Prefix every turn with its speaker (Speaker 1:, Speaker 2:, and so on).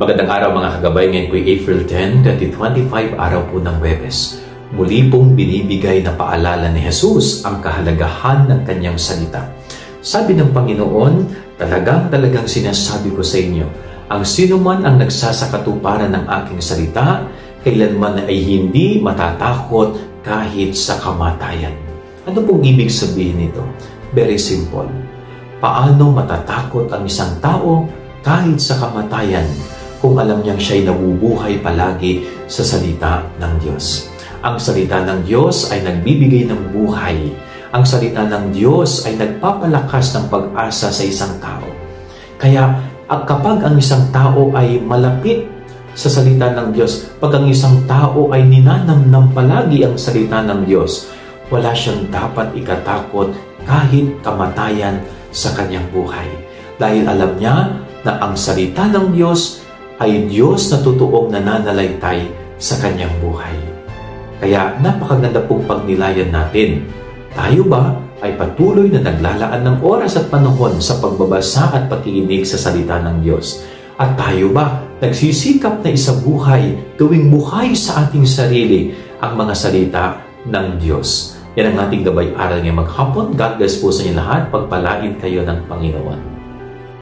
Speaker 1: Magandang araw mga kagabay, ngayon po April 10, 2025, araw po ng Huwebes. Muli pong binibigay na paalala ni Jesus ang kahalagahan ng kanyang salita. Sabi ng Panginoon, talagang sinasabi ko sa inyo, ang sino man ang nagsasakatuparan ng aking salita, kailanman ay hindi matatakot kahit sa kamatayan. Ano pong ibig sabihin nito? Very simple. Paano matatakot ang isang tao kahit sa kamatayan kung alam niyang siya'y nabubuhay palagi sa salita ng Diyos? Ang salita ng Diyos ay nagbibigay ng buhay. Ang salita ng Diyos ay nagpapalakas ng pag-asa sa isang tao. Kaya kapag ang isang tao ay malapit sa salita ng Diyos, pag ang isang tao ay ninanamnam palagi ang salita ng Diyos, wala siyang dapat ikatakot kahit kamatayan sa kanyang buhay. Dahil alam niya na ang salita ng Diyos ay Diyos na totoong nananalaytay sa kanyang buhay. Kaya napakaganda pong pagnilayan natin. Tayo ba ay patuloy na naglalaan ng oras at panahon sa pagbabasa at pakikinig sa salita ng Diyos? At tayo ba nagsisikap na isabuhay, gawing buhay sa ating sarili ang mga salita ng Diyos? Yan ang ating gabay aral ngayong maghapon. God bless po sa inyo lahat. Pagpalain kayo ng Panginoon.